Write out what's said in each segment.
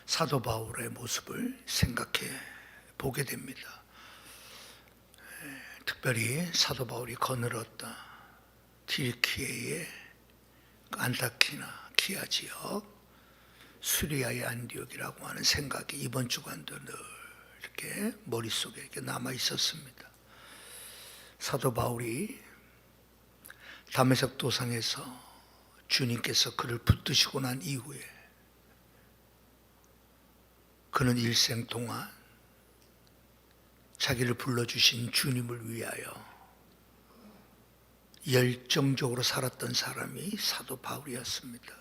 사도 바울의 모습을 생각해 보게 됩니다. 특별히 사도 바울이 거느렸다 킬키에의 안타키나 키아 지역, 수리아의 안디옥이라고 하는 생각이 이번 주간도 늘 이렇게 머릿속에 이렇게 남아 있었습니다. 사도 바울이 다메섹 도상에서 주님께서 그를 붙드시고 난 이후에 그는 일생 동안 자기를 불러주신 주님을 위하여 열정적으로 살았던 사람이 사도 바울이었습니다.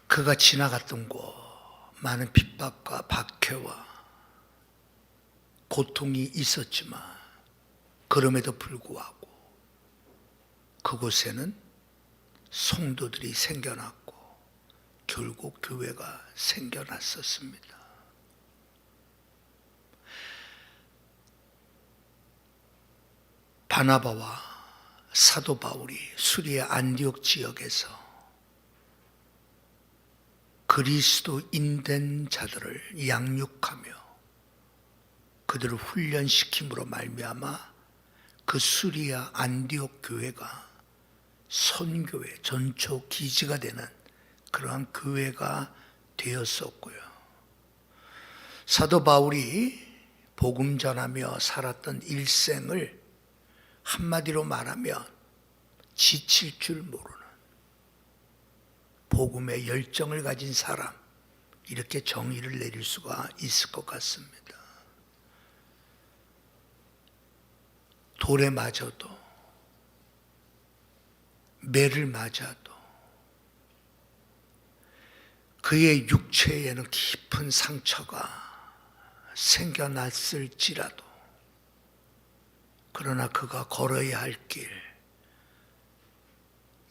그가 지나갔던 곳, 많은 핍박과 박해와 고통이 있었지만 그럼에도 불구하고 그곳에는 성도들이 생겨났고 결국 교회가 생겨났었습니다. 바나바와 사도 바울이 수리아 안디옥 지역에서 그리스도인된 자들을 양육하며 그들을 훈련시킴으로 말미암아 그 수리아 안디옥 교회가 선교회 전초 기지가 되는 그러한 교회가 되었었고요. 사도 바울이 복음 전하며 살았던 일생을 한마디로 말하면 지칠 줄 모르는 복음의 열정을 가진 사람, 이렇게 정의를 내릴 수가 있을 것 같습니다. 돌에 맞아도, 매를 맞아도, 그의 육체에는 깊은 상처가 생겨났을지라도, 그러나 그가 걸어야 할 길,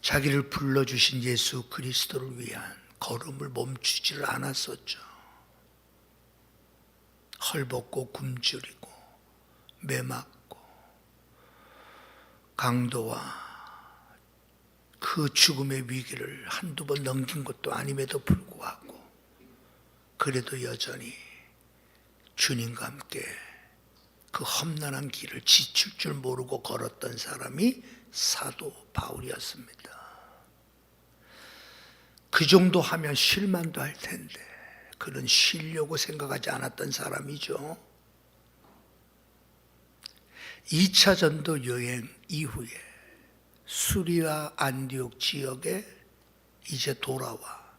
자기를 불러주신 예수 그리스도를 위한 걸음을 멈추지를 않았었죠. 헐벗고 굶주리고 매맞고 강도와 그 죽음의 위기를 한두 번 넘긴 것도 아님에도 불구하고 그래도 여전히 주님과 함께 그 험난한 길을 지칠 줄 모르고 걸었던 사람이 사도 바울이었습니다. 그 정도 하면 쉴만도 할 텐데 그는 쉬려고 생각하지 않았던 사람이죠. 2차 전도 여행 이후에 수리아 안디옥 지역에 이제 돌아와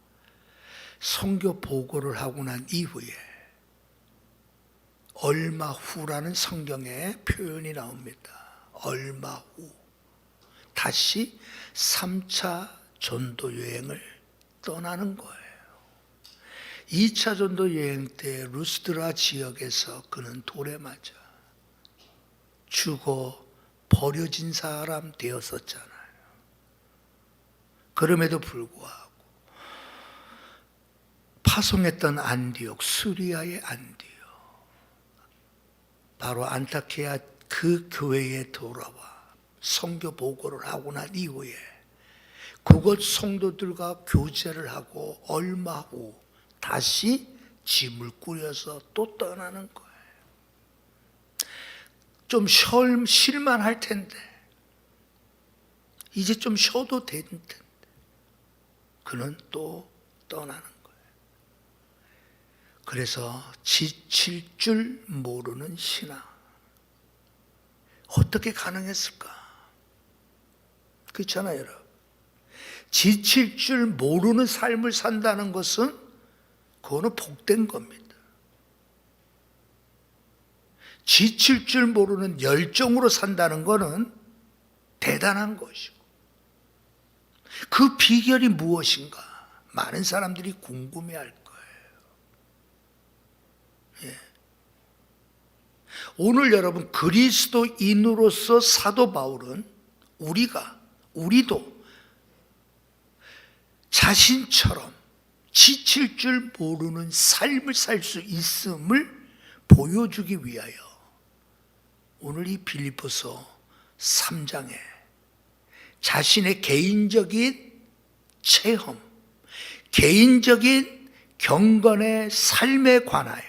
선교 보고를 하고 난 이후에 얼마 후라는 성경에 표현이 나옵니다. 얼마 후 다시 3차 전도 여행을 떠나는 거예요. 2차 전도 여행 때 루스드라 지역에서 그는 돌에 맞아 죽어 버려진 사람 되었었잖아요. 그럼에도 불구하고 파송했던 안디옥, 수리아의 안디옥, 바로 안타키아 그 교회에 돌아와 선교 보고를 하고 난 이후에 그곳 성도들과 교제를 하고 얼마 후 다시 짐을 꾸려서 또 떠나는 거예요. 좀 쉴만 할 텐데 이제 좀 쉬어도 될 텐데 그는 또 떠나는 거예요. 그래서 지칠 줄 모르는 신앙, 어떻게 가능했을까? 그렇잖아요, 여러분. 지칠 줄 모르는 삶을 산다는 것은 그거는 복된 겁니다. 지칠 줄 모르는 열정으로 산다는 것은 대단한 것이고, 그 비결이 무엇인가? 많은 사람들이 궁금해할 거예요. 예. 오늘 여러분 그리스도인으로서 사도 바울은 우리도 자신처럼 지칠 줄 모르는 삶을 살 수 있음을 보여주기 위하여 오늘 이 빌립보서 3장에 자신의 개인적인 체험, 개인적인 경건의 삶에 관하여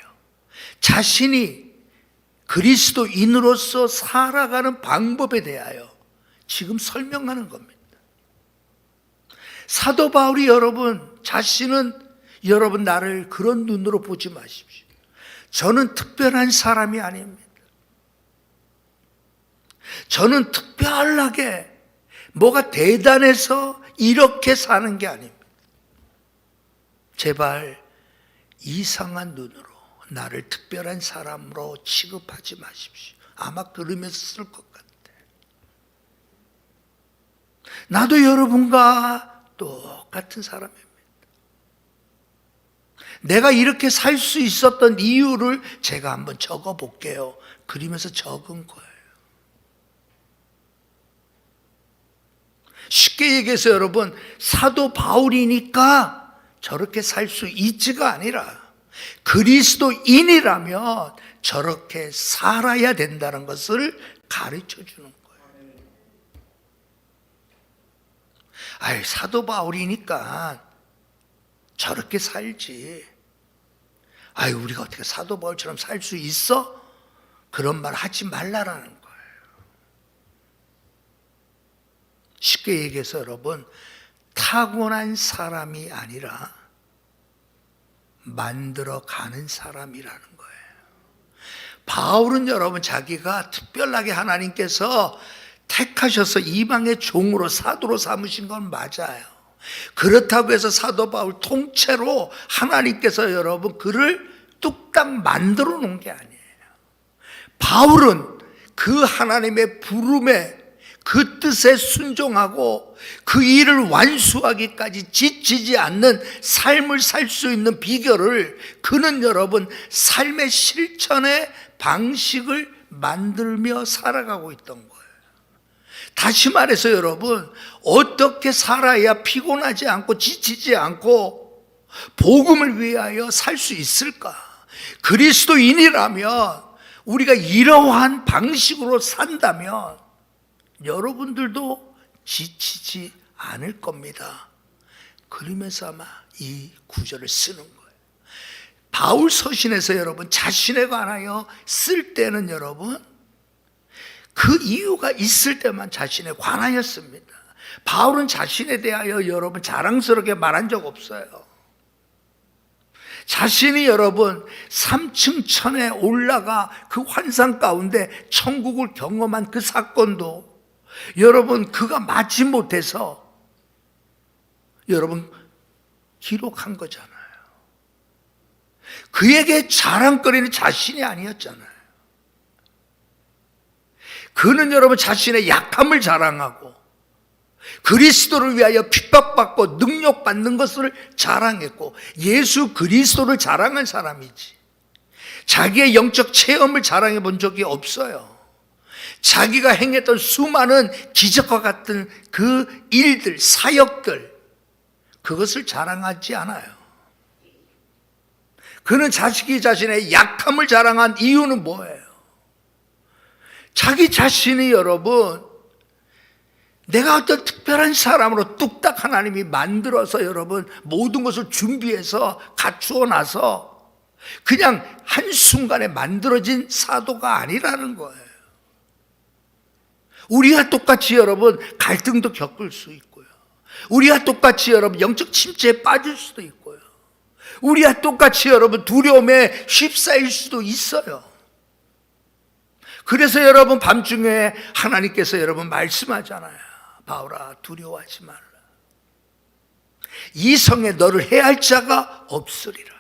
자신이 그리스도인으로서 살아가는 방법에 대하여 지금 설명하는 겁니다. 사도 바울이 여러분 여러분 나를 그런 눈으로 보지 마십시오. 저는 특별한 사람이 아닙니다. 저는 특별하게 뭐가 대단해서 이렇게 사는 게 아닙니다. 제발 이상한 눈으로 나를 특별한 사람으로 취급하지 마십시오. 아마 그러면서 쓸 것 같아. 나도 여러분과 똑같은 사람입니다. 내가 이렇게 살 수 있었던 이유를 제가 한번 적어 볼게요. 그러면서 적은 거예요. 쉽게 얘기해서 여러분, 사도 바울이니까 저렇게 살 수 있지가 아니라 그리스도인이라면 저렇게 살아야 된다는 것을 가르쳐 주는 거예요. 아이, 사도 바울이니까 저렇게 살지. 아이, 우리가 어떻게 사도 바울처럼 살 수 있어? 그런 말 하지 말라라는 거예요. 쉽게 얘기해서 여러분, 타고난 사람이 아니라 만들어가는 사람이라는 거예요. 바울은 여러분 자기가 특별하게 하나님께서 택하셔서 이방의 종으로 사도로 삼으신 건 맞아요. 그렇다고 해서 사도 바울 통째로 하나님께서 여러분 그를 뚝딱 만들어 놓은 게 아니에요. 바울은 그 하나님의 부름에 그 뜻에 순종하고 그 일을 완수하기까지 지치지 않는 삶을 살 수 있는 비결을 그는 여러분 삶의 실천의 방식을 만들며 살아가고 있던 거예요. 다시 말해서 여러분, 어떻게 살아야 피곤하지 않고 지치지 않고 복음을 위하여 살 수 있을까? 그리스도인이라면 우리가 이러한 방식으로 산다면 여러분들도 지치지 않을 겁니다. 그러면서 아마 이 구절을 쓰는 거예요. 바울 서신에서 여러분 자신에 관하여 쓸 때는 여러분 그 이유가 있을 때만 자신에 관하였습니다. 바울은 자신에 대하여 여러분 자랑스럽게 말한 적 없어요. 자신이 여러분 3층 천에 올라가 그 환상 가운데 천국을 경험한 그 사건도 여러분 그가 맞지 못해서 여러분 기록한 거잖아요. 그에게 자랑거리는 자신이 아니었잖아요. 그는 여러분 자신의 약함을 자랑하고 그리스도를 위하여 핍박받고 능력받는 것을 자랑했고 예수 그리스도를 자랑한 사람이지 자기의 영적 체험을 자랑해 본 적이 없어요. 자기가 행했던 수많은 기적과 같은 그 일들, 사역들 그것을 자랑하지 않아요. 그는 자신의 약함을 자랑한 이유는 뭐예요? 자기 자신이 여러분 내가 어떤 특별한 사람으로 뚝딱 하나님이 만들어서 여러분 모든 것을 준비해서 갖추어 놔서 그냥 한순간에 만들어진 사도가 아니라는 거예요. 우리가 똑같이 여러분 갈등도 겪을 수 있고요. 우리가 똑같이 여러분 영적 침체에 빠질 수도 있고요. 우리가 똑같이 여러분 두려움에 휩싸일 수도 있어요. 그래서 여러분 밤중에 하나님께서 여러분 말씀하잖아요. 바울아 두려워하지 말라. 이 성에 너를 해할 자가 없으리라.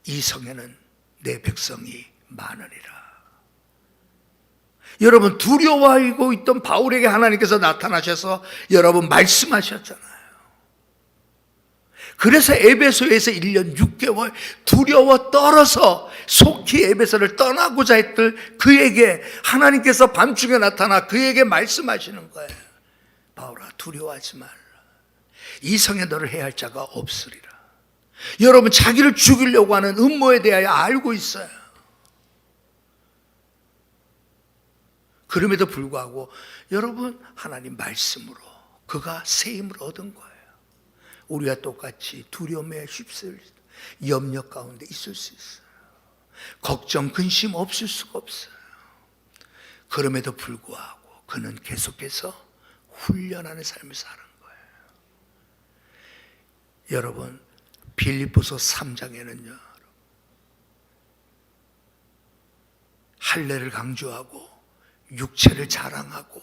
이 성에는 내 백성이 많으리라. 여러분 두려워하고 있던 바울에게 하나님께서 나타나셔서 여러분 말씀하셨잖아요. 그래서 에베소에서 1년 6개월 두려워 떨어서 속히 에베소를 떠나고자 했던 그에게 하나님께서 밤중에 나타나 그에게 말씀하시는 거예요. 바울아 두려워하지 말라. 이 성에 너를 해할 자가 없으리라. 여러분 자기를 죽이려고 하는 음모에 대하여 알고 있어요. 그럼에도 불구하고 여러분 하나님 말씀으로 그가 새 힘을 얻은 거예요. 우리와 똑같이 두려움에 휩쓸 염려 가운데 있을 수 있어요. 걱정, 근심 없을 수가 없어요. 그럼에도 불구하고 그는 계속해서 훈련하는 삶을 사는 거예요. 여러분 빌립보서 3장에는요 할례를 강조하고 육체를 자랑하고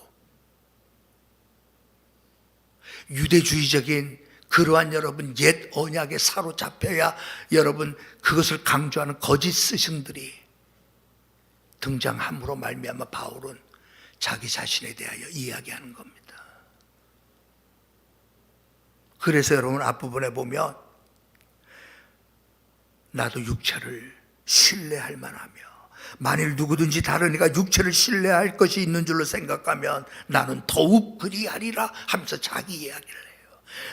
유대주의적인 그러한 여러분 옛 언약에 사로잡혀야 여러분 그것을 강조하는 거짓 스승들이 등장함으로 말미암아 바울은 자기 자신에 대하여 이야기하는 겁니다. 그래서 여러분 앞부분에 보면 나도 육체를 신뢰할 만하며 만일 누구든지 다른 이가 육체를 신뢰할 것이 있는 줄로 생각하면 나는 더욱 그리하리라 하면서 자기 이야기를 해요.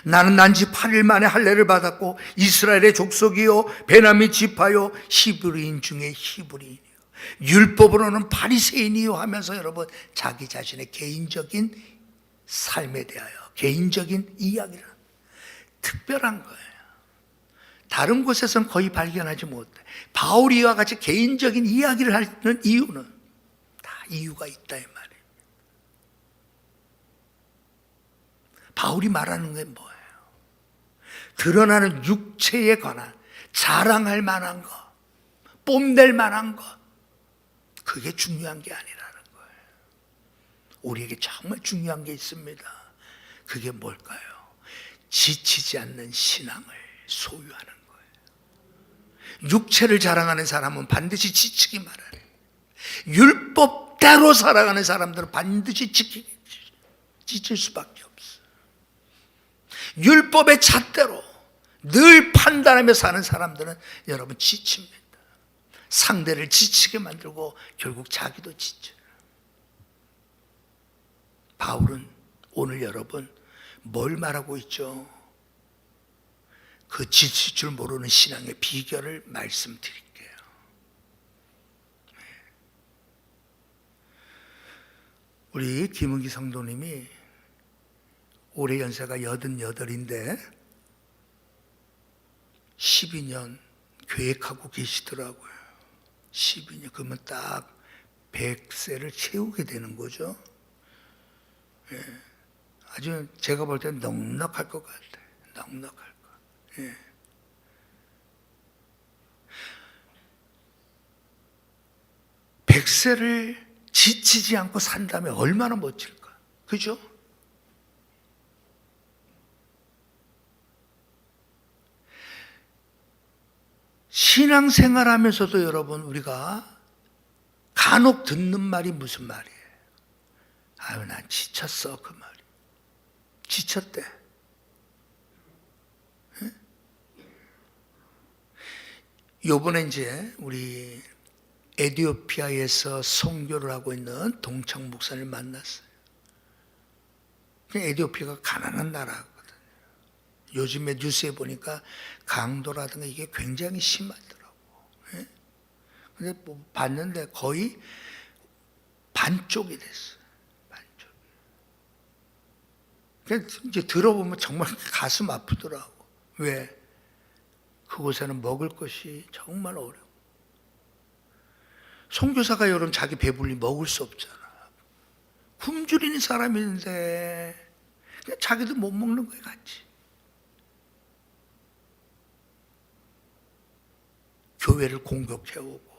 나는 난지 8일 만에 할례를 받았고 이스라엘의 족속이요 베냐민 지파요 히브리인 중에 히브리인이요 율법으로는 바리새인이요 하면서 여러분 자기 자신의 개인적인 삶에 대하여 개인적인 이야기를 특별한 거예요. 다른 곳에서는 거의 발견하지 못해. 바울이 이와 같이 개인적인 이야기를 하는 이유는 다 이유가 있다 이 말이에요. 바울이 말하는 게 뭐예요? 드러나는 육체에 관한 자랑할 만한 것, 뽐낼 만한 것, 그게 중요한 게 아니라는 거예요. 우리에게 정말 중요한 게 있습니다. 그게 뭘까요? 지치지 않는 신앙을 소유하는 거예요. 육체를 자랑하는 사람은 반드시 지치기 마련해요. 율법대로 살아가는 사람들은 반드시 지칠 수밖에 없어요. 율법의 잣대로 늘 판단하며 사는 사람들은 여러분 지칩니다. 상대를 지치게 만들고 결국 자기도 지쳐요. 바울은 오늘 여러분 뭘 말하고 있죠? 그 지칠 줄 모르는 신앙의 비결을 말씀드릴게요. 우리 김은기 성도님이 올해 연세가 88인데 12년 계획하고 계시더라고요. 12년 그러면 딱 100세를 채우게 되는 거죠. 아주 제가 볼 때는 넉넉할 것 같아요. 넉넉할 것. 예. 백세를 지치지 않고 산다면 얼마나 멋질까? 그죠? 신앙생활 하면서도 여러분 우리가 간혹 듣는 말이 무슨 말이에요? 아유, 난 지쳤어. 그 말이. 지쳤대. 요번에 이제 우리 에티오피아에서 선교를 하고 있는 동창 목사를 만났어요. 에티오피아가 가난한 나라거든요. 요즘에 뉴스에 보니까 강도라든가 이게 굉장히 심하더라고. 근데 뭐 봤는데 거의 반쪽이 됐어요. 반쪽이. 이제 들어보면 정말 가슴 아프더라고. 왜? 그곳에는 먹을 것이 정말 어려워. 선교사가 여러분 자기 배불리 먹을 수 없잖아. 굶주리는 사람이 있는데 자기도 못 먹는 거야 같이. 교회를 공격해오고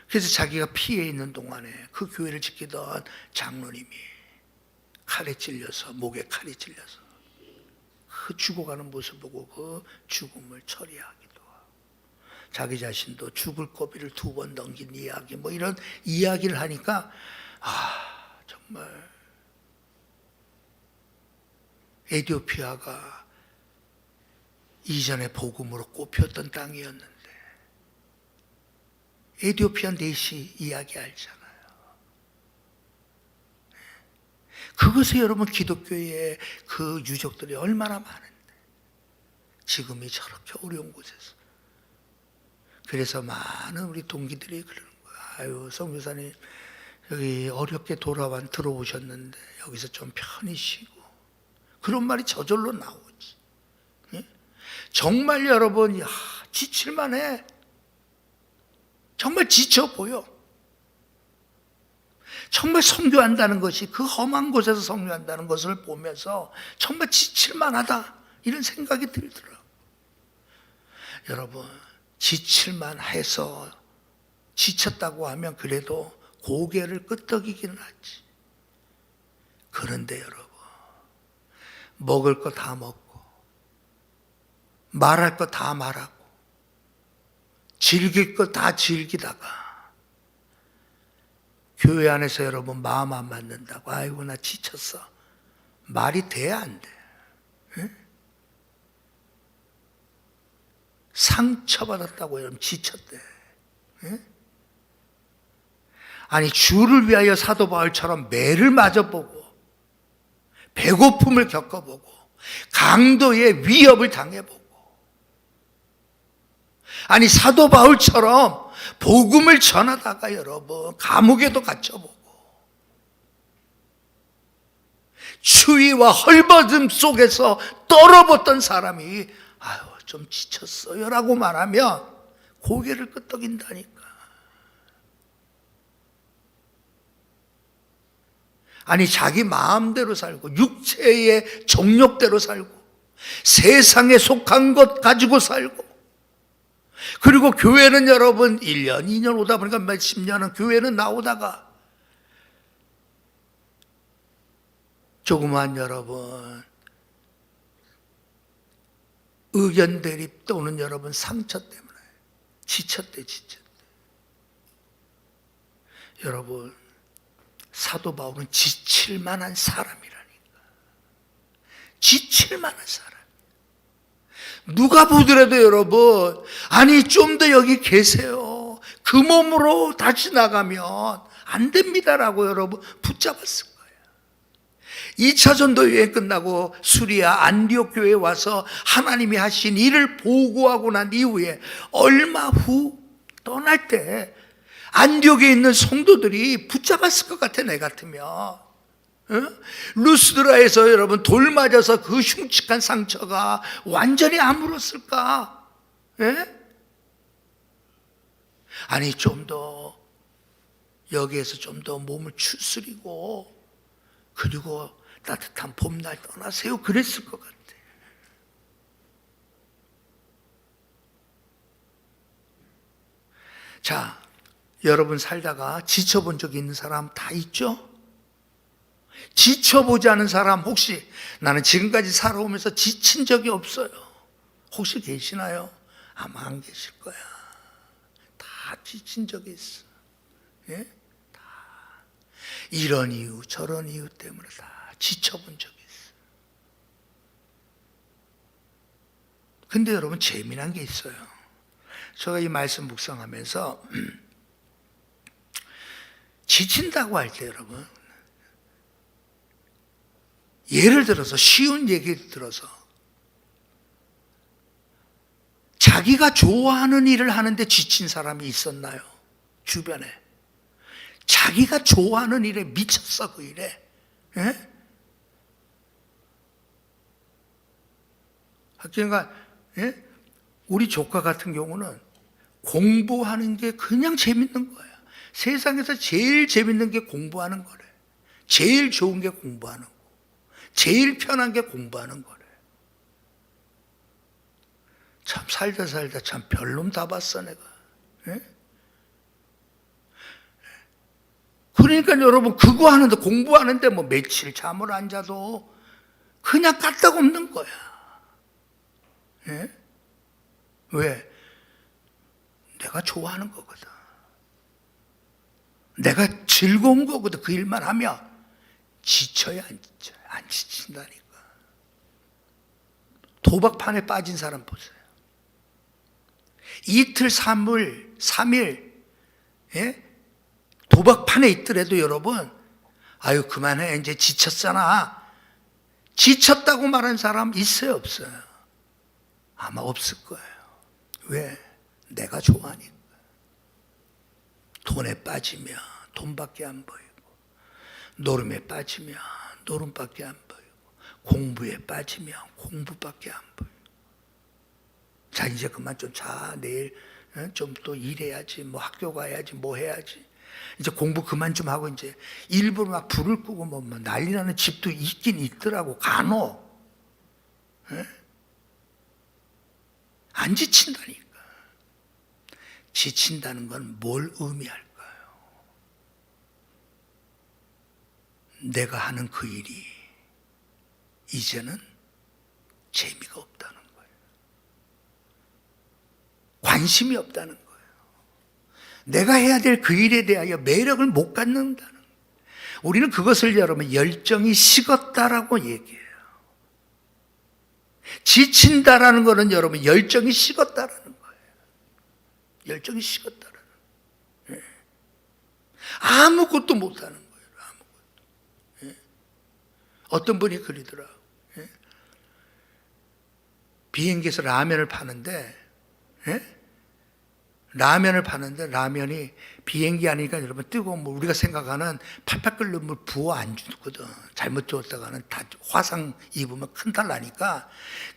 그래서 자기가 피해 있는 동안에 그 교회를 지키던 장로님이 칼에 찔려서 목에 칼이 찔려서 그 죽어가는 모습 보고 그 죽음을 처리하기도 하고 자기 자신도 죽을 고비를 2번 넘긴 이야기 뭐 이런 이야기를 하니까 정말 에티오피아가 이전에 복음으로 꼽혔던 땅이었는데 에티오피아 내시 이야기 알잖아요. 그것에 여러분 기독교의 그 유적들이 얼마나 많은데 지금이 저렇게 어려운 곳에서 그래서 많은 우리 동기들이 그러는 거예요. 아유 선교사님 여기 어렵게 들어오셨는데 여기서 좀 편히 쉬고, 그런 말이 저절로 나오지. 예? 정말 여러분, 지칠만해. 정말 지쳐 보여. 정말 선교한다는 것이, 그 험한 곳에서 선교한다는 것을 보면서 정말 지칠만하다, 이런 생각이 들더라고요. 여러분, 지칠만해서 지쳤다고 하면 그래도 고개를 끄덕이기는 하지. 그런데 여러분, 먹을 거 다 먹고 말할 거 다 말하고 즐길 거 다 즐기다가 교회 안에서 여러분 마음 안 맞는다고, 아이고 나 지쳤어, 말이 돼 안 돼? 응? 상처받았다고 여러분 지쳤대. 응? 아니, 주를 위하여 사도 바울처럼 매를 맞아보고 배고픔을 겪어보고 강도의 위협을 당해보고, 아니 사도 바울처럼 복음을 전하다가 여러분 감옥에도 갇혀보고 추위와 헐벗음 속에서 떨어붙던 사람이 아유 좀 지쳤어요 라고 말하면 고개를 끄덕인다니까. 아니, 자기 마음대로 살고 육체의 정욕대로 살고 세상에 속한 것 가지고 살고, 그리고 교회는 여러분 1년, 2년 오다 보니까 몇십 년은 교회는 나오다가 조그만 여러분 의견 대립 또는 여러분 상처 때문에 지쳤대. 여러분, 사도 바울은 지칠 만한 사람이라니까. 지칠 만한 사람. 누가 보더라도 여러분, 아니 좀 더 여기 계세요, 그 몸으로 다시 나가면 안 됩니다라고 여러분 붙잡았을 거예요. 2차 전도 여행 끝나고 수리아 안디옥 교회에 와서 하나님이 하신 일을 보고하고 난 이후에 얼마 후 떠날 때 안디옥에 있는 성도들이 붙잡았을 것 같아. 내 같으면 루스드라에서 여러분 돌 맞아서 그 흉측한 상처가 완전히 아물었을까? 아니 좀 더 여기에서 좀 더 몸을 추스리고 그리고 따뜻한 봄날 떠나세요, 그랬을 것 같아. 자, 여러분 살다가 지쳐본 적 있는 사람 다 있죠? 지쳐보지 않은 사람, 혹시 나는 지금까지 살아오면서 지친 적이 없어요, 혹시 계시나요? 아마 안 계실 거야. 다 지친 적이 있어. 예? 다 이런 이유 저런 이유 때문에 다 지쳐본 적이 있어. 근데 여러분 재미난 게 있어요. 제가 이 말씀 묵상하면서 지친다고 할 때 여러분, 예를 들어서 쉬운 얘기를 들어서 자기가 좋아하는 일을 하는데 지친 사람이 있었나요? 주변에 자기가 좋아하는 일에 미쳤어, 그 일에. 예? 그러니까 예? 우리 조카 같은 경우는 공부하는 게 그냥 재밌는 거야. 세상에서 제일 재밌는 게 공부하는 거래. 제일 좋은 게 공부하는 거, 제일 편한 게 공부하는 거래. 참 살다 참 별놈 다 봤어 내가. 예? 그러니까 여러분 그거 하는데, 공부하는데 뭐 며칠 잠을 안 자도 그냥 까딱없는 거야. 예? 왜? 내가 좋아하는 거거든. 내가 즐거운 거거든. 그 일만 하면 지쳐야 안 지쳐요? 안 지친다니까. 도박판에 빠진 사람 보세요. 이틀, 3일 예? 도박판에 있더라도 여러분, 아유 그만해 이제 지쳤잖아, 지쳤다고 말한 사람 있어요, 없어요? 아마 없을 거예요. 왜? 내가 좋아하니까. 돈에 빠지면 돈밖에 안 보이고, 노름에 빠지면 노름밖에 안 보이고, 공부에 빠지면 공부밖에 안 보이고. 자, 이제 그만 좀 자. 내일 좀 또 일해야지, 뭐 학교 가야지, 뭐 해야지. 이제 공부 그만 좀 하고, 이제 일부러 막 불을 끄고 뭐 난리 나는 집도 있긴 있더라고, 간혹. 안 지친다니까. 지친다는 건 뭘 의미할까요? 내가 하는 그 일이 이제는 재미가 없다는 거예요. 관심이 없다는 거예요. 내가 해야 될 그 일에 대하여 매력을 못 갖는다는 거예요. 우리는 그것을 여러분 열정이 식었다라고 얘기해요. 지친다라는 것은 여러분 열정이 식었다라는 거예요. 열정이 식었다라는 거예요. 아무것도 못하는 거예요. 아무것도. 어떤 분이 그러더라. 비행기에서 라면을 파는데, 라면이 비행기 아니니까 여러분 뜨거운 물, 우리가 생각하는 팔팔 끓는 물 부어 안 주거든. 잘못 줬다가는 다 화상 입으면 큰탈 나니까.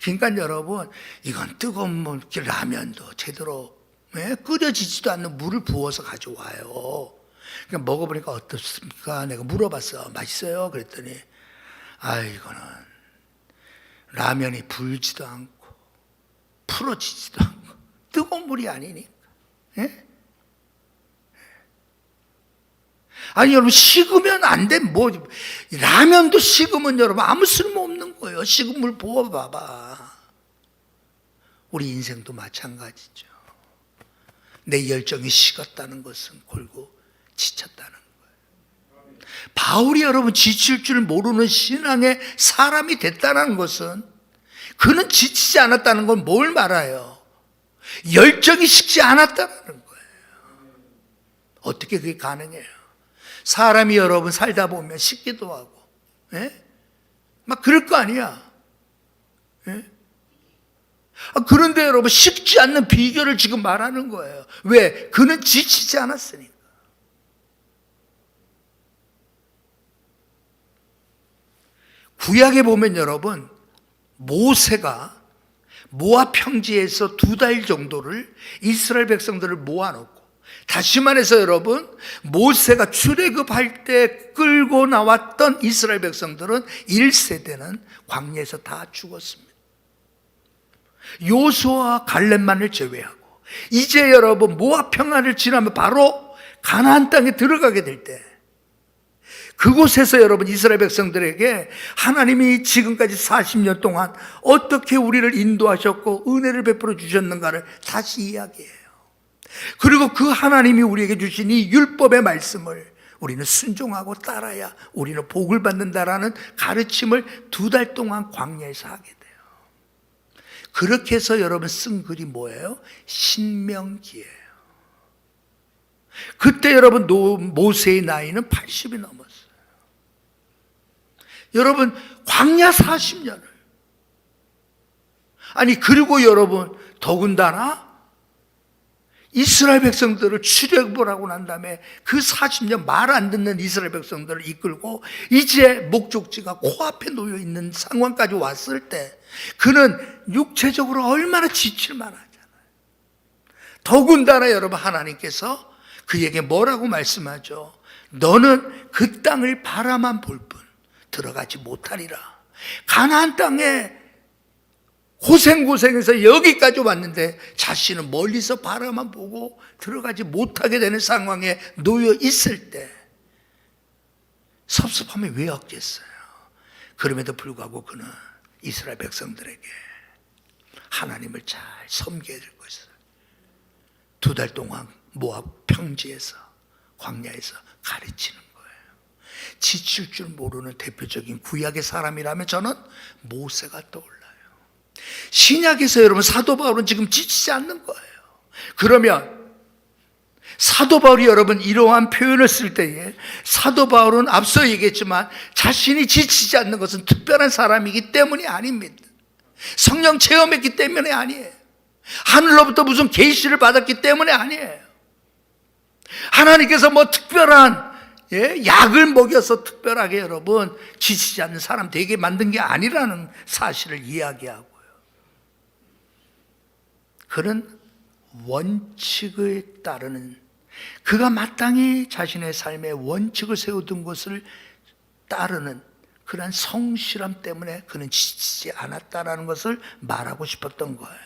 그러니까 여러분, 이건 뜨거운 물, 라면도 제대로 끓여지지도 않는 물을 부어서 가져와요. 그러니까 먹어보니까 어떻습니까? 내가 물어봤어. 맛있어요? 그랬더니, 이거는 라면이 불지도 않고 풀어지지도 않고 뜨거운 물이 아니니까. 아니 여러분, 식으면 안 돼. 뭐 라면도 식으면 여러분 아무 쓸모없는 거예요. 식은 물 부어봐봐. 우리 인생도 마찬가지죠. 내 열정이 식었다는 것은 골고 지쳤다는 거예요. 바울이 여러분 지칠 줄 모르는 신앙의 사람이 됐다는 것은, 그는 지치지 않았다는 건 뭘 말해요? 열정이 식지 않았다는 거예요. 어떻게 그게 가능해요? 사람이 여러분 살다 보면 식기도 하고, 막 그럴 거 아니야. 그런데 여러분 식지 않는 비결을 지금 말하는 거예요. 왜? 그는 지치지 않았으니까. 구약에 보면 여러분, 모세가 모압 평지에서 2달 정도를 이스라엘 백성들을 모아놓고, 다시 말해서 여러분, 모세가 출애굽할 때 끌고 나왔던 이스라엘 백성들은 1세대는 광야에서 다 죽었습니다. 요수아와 갈렙만을 제외하고, 이제 여러분 모압 평안을 지나면 바로 가나안 땅에 들어가게 될 때, 그곳에서 여러분 이스라엘 백성들에게 하나님이 지금까지 40년 동안 어떻게 우리를 인도하셨고 은혜를 베풀어 주셨는가를 다시 이야기해요. 그리고 그 하나님이 우리에게 주신 이 율법의 말씀을 우리는 순종하고 따라야 우리는 복을 받는다라는 가르침을 2달 동안 광야에서 하게 돼요. 그렇게 해서 여러분 쓴 글이 뭐예요? 신명기예요. 그때 여러분 모세의 나이는 80이 넘었어요. 여러분 광야 40년을, 아니 그리고 여러분 더군다나 이스라엘 백성들을 출애굽을 하고 난 다음에 그 40년 말 안 듣는 이스라엘 백성들을 이끌고 이제 목적지가 코앞에 놓여 있는 상황까지 왔을 때, 그는 육체적으로 얼마나 지칠만 하잖아요. 더군다나 여러분 하나님께서 그에게 뭐라고 말씀하죠? 너는 그 땅을 바라만 볼 뿐 들어가지 못하리라. 가나안 땅에 고생해서 여기까지 왔는데 자신은 멀리서 바라만 보고 들어가지 못하게 되는 상황에 놓여 있을 때 섭섭함이 왜 없겠어요? 그럼에도 불구하고 그는 이스라엘 백성들에게 하나님을 잘 섬겨야 될 것을 2달 동안 모압 평지에서 광야에서 가르치는 거예요. 지칠 줄 모르는 대표적인 구약의 사람이라면 저는 모세가 떠올라요. 신약에서 여러분 사도 바울은 지금 지치지 않는 거예요. 그러면 사도 바울이 여러분 이러한 표현을 쓸 때에, 사도 바울은 앞서 얘기했지만 자신이 지치지 않는 것은 특별한 사람이기 때문이 아닙니다. 성령 체험했기 때문에 아니에요. 하늘로부터 무슨 계시를 받았기 때문에 아니에요. 하나님께서 뭐 특별한 약을 먹여서 특별하게 여러분 지치지 않는 사람 되게 만든 게 아니라는 사실을 이야기하고요. 그런 원칙에 따르는, 그가 마땅히 자신의 삶의 원칙을 세워둔 것을 따르는 그런 성실함 때문에 그는 지치지 않았다라는 것을 말하고 싶었던 거예요.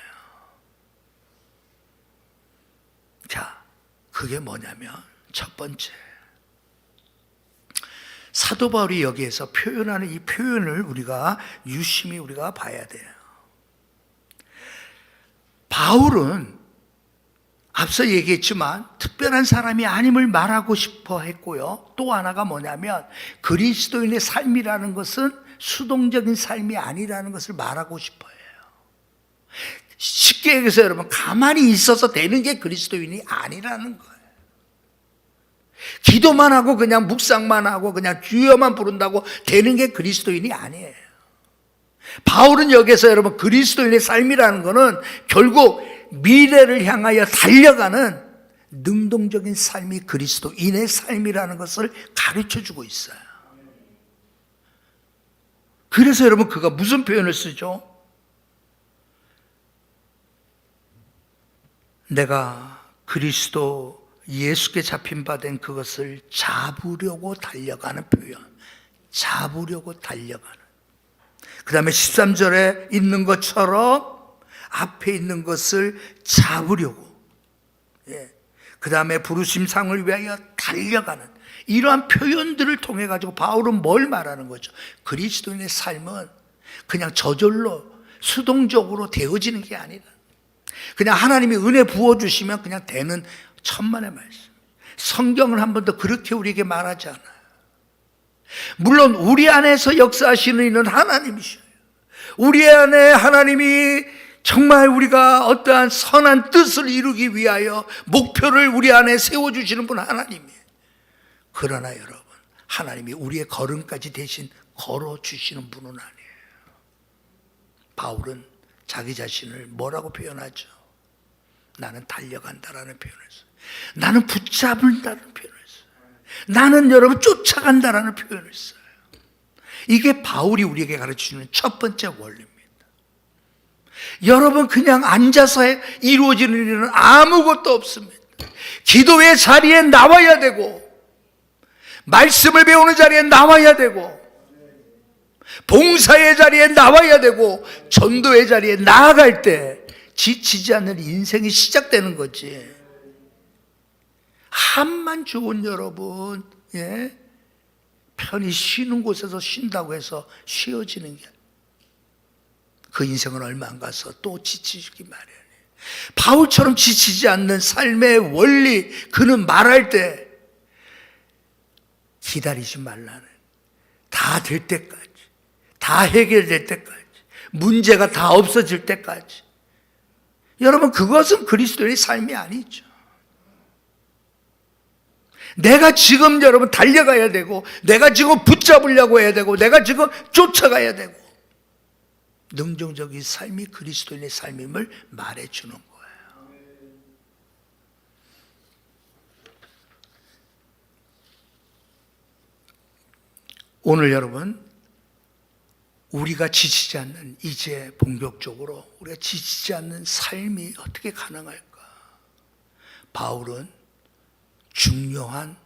자, 그게 뭐냐면 첫 번째, 사도 바울이 여기에서 표현하는 이 표현을 우리가 유심히 우리가 봐야 돼요. 바울은 앞서 얘기했지만 특별한 사람이 아님을 말하고 싶어 했고요. 또 하나가 뭐냐면 그리스도인의 삶이라는 것은 수동적인 삶이 아니라는 것을 말하고 싶어 해요. 쉽게 얘기해서 여러분, 가만히 있어서 되는 게 그리스도인이 아니라는 거예요. 기도만 하고 그냥 묵상만 하고 그냥 주여만 부른다고 되는 게 그리스도인이 아니에요. 바울은 여기서 여러분 그리스도인의 삶이라는 것은 결국 미래를 향하여 달려가는 능동적인 삶이 그리스도인의 삶이라는 것을 가르쳐주고 있어요. 그래서 여러분 그가 무슨 표현을 쓰죠? 내가 그리스도 예수께 잡힌 바 된 그것을 잡으려고 달려가는 표현. 잡으려고 달려가는. 그 다음에 13절에 있는 것처럼 앞에 있는 것을 잡으려고. 그 다음에 부르심상을 위하여 달려가는. 이러한 표현들을 통해 가지고 바울은 뭘 말하는 거죠? 그리스도인의 삶은 그냥 저절로 수동적으로 되어지는 게 아니라 그냥 하나님이 은혜 부어주시면 그냥 되는 천만의 말씀. 성경은 한 번도 그렇게 우리에게 말하지 않아요. 물론 우리 안에서 역사하시는 이는 하나님이셔요. 우리 안에 하나님이 정말 우리가 어떠한 선한 뜻을 이루기 위하여 목표를 우리 안에 세워주시는 분 하나님이에요. 그러나 여러분, 하나님이 우리의 걸음까지 대신 걸어주시는 분은 아니에요. 바울은 자기 자신을 뭐라고 표현하죠? 나는 달려간다라는 표현을 써요. 나는 붙잡는다는 표현을 써요. 나는 여러분 쫓아간다라는 표현을 써요. 이게 바울이 우리에게 가르치는 첫 번째 원리입니다. 여러분 그냥 앉아서 이루어지는 일은 아무것도 없습니다. 기도의 자리에 나와야 되고 말씀을 배우는 자리에 나와야 되고 봉사의 자리에 나와야 되고 전도의 자리에 나아갈 때 지치지 않는 인생이 시작되는 거지. 한만 좋은 여러분, 편히 쉬는 곳에서 쉰다고 해서 쉬어지는 게 그 인생은 얼마 안 가서 또 지치기 마련이에요. 바울처럼 지치지 않는 삶의 원리, 그는 말할 때 기다리지 말라는, 다 될 때까지, 다 해결될 때까지, 문제가 다 없어질 때까지. 여러분 그것은 그리스도의 삶이 아니죠. 내가 지금 여러분 달려가야 되고 내가 지금 붙잡으려고 해야 되고 내가 지금 쫓아가야 되고, 능동적인 삶이 그리스도인의 삶임을 말해주는 거예요. 오늘 여러분 우리가 지치지 않는, 이제 본격적으로 우리가 지치지 않는 삶이 어떻게 가능할까? 바울은 중요한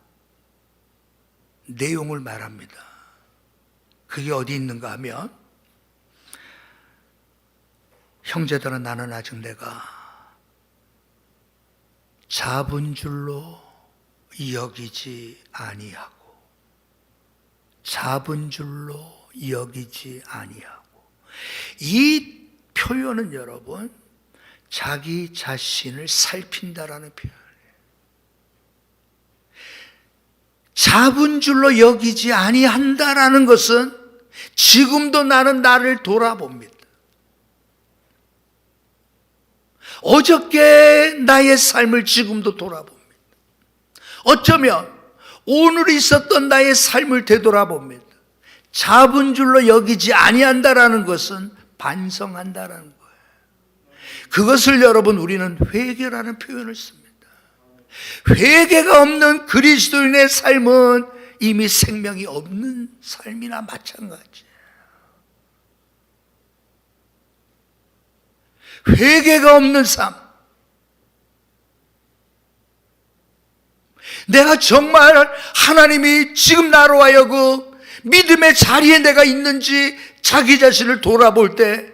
내용을 말합니다. 그게 어디 있는가 하면, 형제들아 나는 아직 내가 잡은 줄로 여기지 아니하고, 잡은 줄로 여기지 아니하고. 이 표현은 여러분 자기 자신을 살핀다라는 표현이에요. 잡은 줄로 여기지 아니한다라는 것은 지금도 나는 나를 돌아봅니다. 어저께 나의 삶을 지금도 돌아봅니다. 어쩌면 오늘 있었던 나의 삶을 되돌아봅니다. 잡은 줄로 여기지 아니한다라는 것은 반성한다라는 거예요. 그것을 여러분 우리는 회개라는 표현을 씁니다. 회개가 없는 그리스도인의 삶은 이미 생명이 없는 삶이나 마찬가지예요. 회개가 없는 삶. 내가 정말 하나님이 지금 나로 하여금 믿음의 자리에 내가 있는지 자기 자신을 돌아볼 때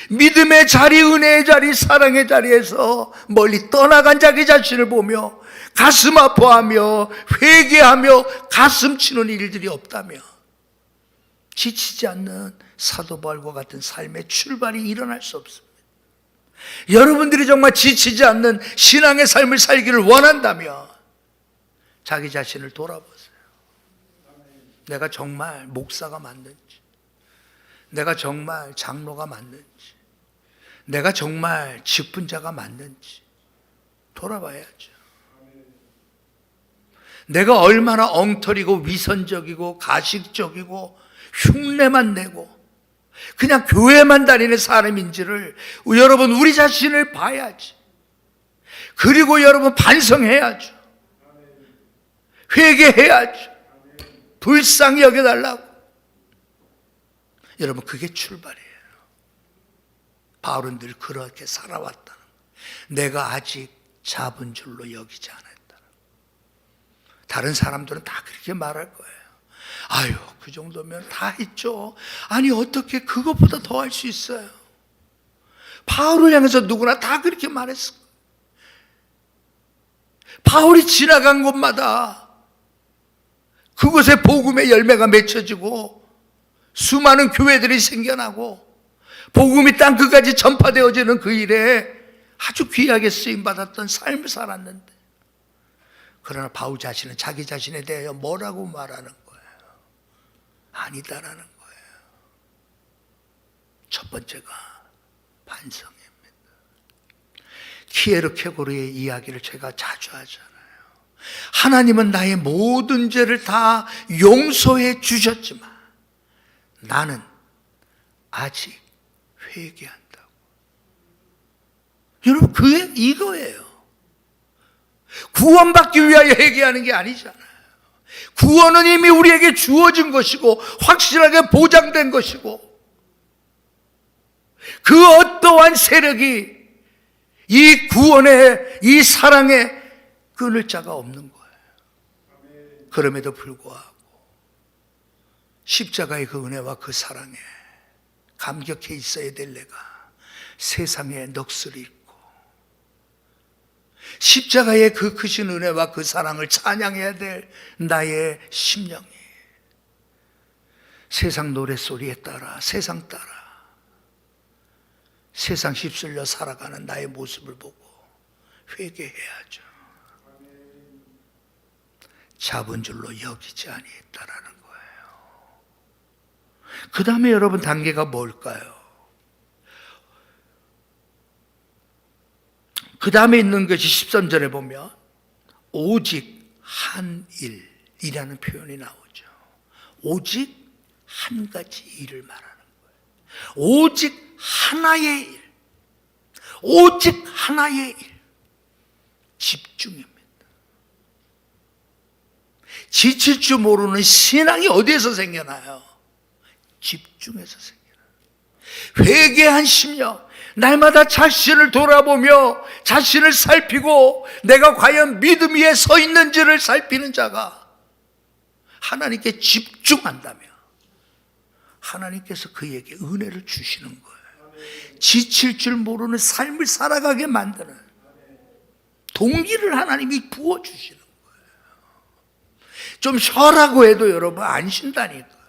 믿음의 자리, 은혜의 자리, 사랑의 자리에서 멀리 떠나간 자기 자신을 보며 가슴 아파하며 회개하며 가슴 치는 일들이 없다며 지치지 않는 사도 바울과 같은 삶의 출발이 일어날 수 없습니다. 여러분들이 정말 지치지 않는 신앙의 삶을 살기를 원한다면 자기 자신을 돌아보세요. 내가 정말 목사가 맞는지, 내가 정말 장로가 맞는지, 내가 정말 직분자가 맞는지 돌아봐야죠. 내가 얼마나 엉터리고 위선적이고 가식적이고 흉내만 내고 그냥 교회만 다니는 사람인지를 여러분 우리 자신을 봐야지. 그리고 여러분 반성해야죠. 회개해야죠. 불쌍히 여겨달라고. 여러분 그게 출발이에요. 바울은 늘 그렇게 살아왔다. 내가 아직 잡은 줄로 여기지 않았다. 다른 사람들은 다 그렇게 말할 거예요. 아유, 그 정도면 다 했죠. 아니, 어떻게 그것보다 더 할 수 있어요? 바울을 향해서 누구나 다 그렇게 말했어. 바울이 지나간 곳마다 그곳에 복음의 열매가 맺혀지고 수많은 교회들이 생겨나고 복음이 땅 끝까지 전파되어지는 그 일에 아주 귀하게 쓰임받았던 삶을 살았는데, 그러나 바울 자신은 자기 자신에 대하여 뭐라고 말하는 거예요? 아니다라는 거예요. 첫 번째가 반성입니다. 키에르케고르의 이야기를 제가 자주 하잖아요. 하나님은 나의 모든 죄를 다 용서해 주셨지만 나는 아직 회개한다고. 여러분, 그게 이거예요. 구원받기 위하여 회개하는 게 아니잖아요. 구원은 이미 우리에게 주어진 것이고 확실하게 보장된 것이고 그 어떠한 세력이 이 구원의, 이 사랑에 끊을 자가 없는 거예요. 그럼에도 불구하고 십자가의 그 은혜와 그 사랑에 감격해 있어야 될 내가 세상에 넋을 잃고 십자가의 그 크신 은혜와 그 사랑을 찬양해야 될 나의 심령이 세상 노랫소리에 따라, 세상 따라, 세상 휩쓸려 살아가는 나의 모습을 보고 회개해야죠. 잡은 줄로 여기지 아니했다라는 거예요. 그 다음에 여러분 단계가 뭘까요? 그 다음에 있는 것이 13절에 보면 오직 한 일이라는 표현이 나오죠. 오직 한 가지 일을 말하는 거예요. 오직 하나의 일, 오직 하나의 일, 집중입니다. 지칠 줄 모르는 신앙이 어디에서 생겨나요? 집중해서 생겨나요. 회개한 심령, 날마다 자신을 돌아보며 자신을 살피고 내가 과연 믿음 위에 서 있는지를 살피는 자가 하나님께 집중한다면 하나님께서 그에게 은혜를 주시는 거예요. 지칠 줄 모르는 삶을 살아가게 만드는 동기를 하나님이 부어주시는 거예요. 좀 쉬라고 해도 여러분 안 쉰다니까.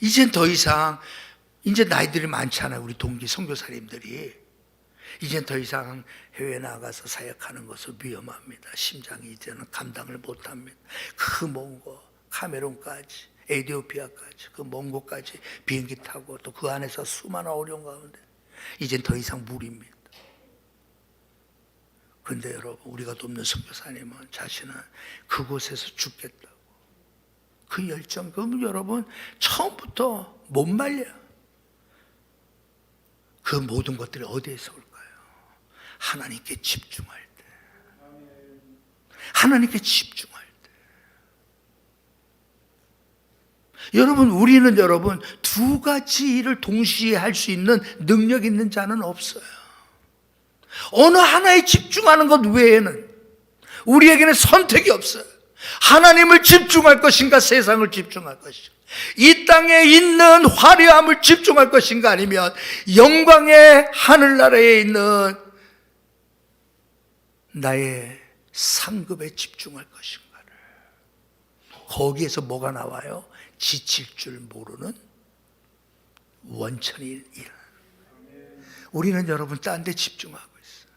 이젠 더 이상, 이제 나이들이 많잖아요. 우리 동기 선교사님들이. 이젠 더 이상 해외에 나가서 사역하는 것은 위험합니다. 심장이 이제는 감당을 못합니다. 그 먼 곳, 카메룬까지, 에티오피아까지, 그 먼 곳까지 비행기 타고 또 그 안에서 수많은 어려운 가운데 이젠 더 이상 무리입니다. 그런데 여러분, 우리가 돕는 선교사님은 자신은 그곳에서 죽겠다고. 그 열정, 그럼 여러분 처음부터 못 말려요. 그 모든 것들이 어디에서 올까요? 하나님께 집중할 때. 하나님께 집중할 때. 여러분, 우리는 여러분 두 가지 일을 동시에 할 수 있는 능력 있는 자는 없어요. 어느 하나에 집중하는 것 외에는 우리에게는 선택이 없어요. 하나님을 집중할 것인가, 세상을 집중할 것인가, 이 땅에 있는 화려함을 집중할 것인가, 아니면 영광의 하늘나라에 있는 나의 상급에 집중할 것인가를. 거기에서 뭐가 나와요? 지칠 줄 모르는 원천이 일어나는. 우리는 여러분 딴 데 집중하고 있어요.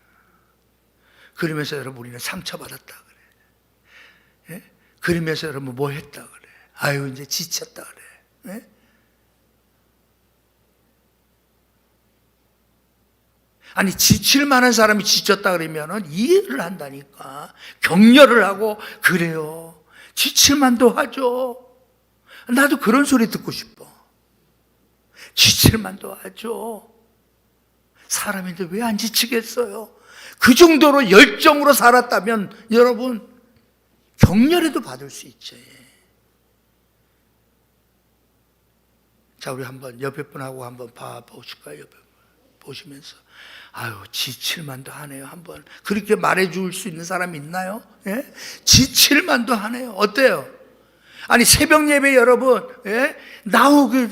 그러면서 여러분 우리는 상처받았다 그래. 예? 그러면서 여러분 뭐 했다 그래. 아유 이제 지쳤다 그래. 예? 아니 지칠 만한 사람이 지쳤다 그러면은 이해를 한다니까. 격려를 하고 그래요. 지칠 만도 하죠. 나도 그런 소리 듣고 싶어. 지칠 만도 하죠. 사람인데 왜 안 지치겠어요? 그 정도로 열정으로 살았다면 여러분 격려라도 받을 수 있죠. 자, 우리 한번 옆에 분하고 한번 봐보실까요? 옆에 분 보시면서 아유 지칠 만도 하네요. 한번 그렇게 말해줄 수 있는 사람이 있나요? 예? 지칠 만도 하네요. 어때요? 아니 새벽 예배 여러분, 예? 나오게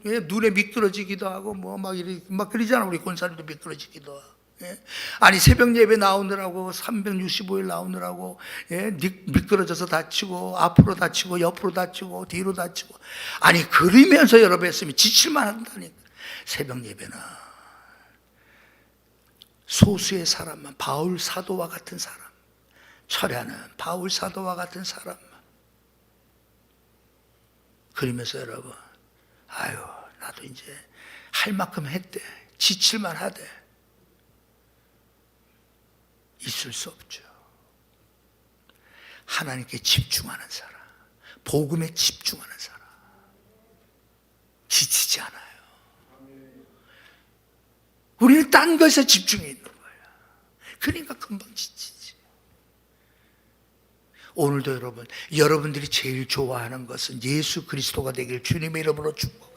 예? 눈에 미끄러지기도 하고 뭐 막 그러잖아. 우리 권사님도 미끄러지기도 하고. 예? 아니 새벽 예배 나오느라고 365일 나오느라고 예? 미끄러져서 다치고 앞으로 다치고 옆으로 다치고 뒤로 다치고. 아니 그러면서 여러분 했으면 지칠만 한다니까. 새벽 예배는 소수의 사람만, 바울 사도와 같은 사람, 철야는 바울 사도와 같은 사람. 그러면서 여러분, 아유, 나도 이제 할 만큼 했대. 지칠만 하대. 있을 수 없죠. 하나님께 집중하는 사람, 복음에 집중하는 사람, 지치지 않아요. 우리는 딴 것에 집중해 있는 거예요. 그러니까 금방 지치지. 오늘도 여러분, 여러분들이 제일 좋아하는 것은 예수 그리스도가 되길 주님의 이름으로 축복합니다.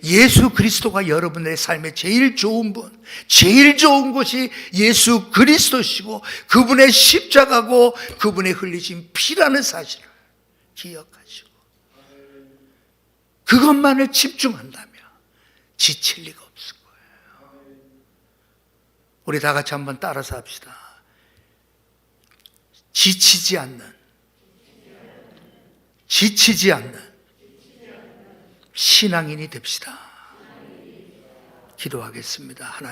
예수 그리스도가 여러분의 삶에 제일 좋은 분, 제일 좋은 것이 예수 그리스도시고 그분의 십자가고 그분의 흘리신 피라는 사실을 기억하시고 그것만을 집중한다면 지칠 리가 없을 거예요. 우리 다 같이 한번 따라서 합시다. 지치지 않는 신앙인이 됩시다. 기도하겠습니다. 하나님.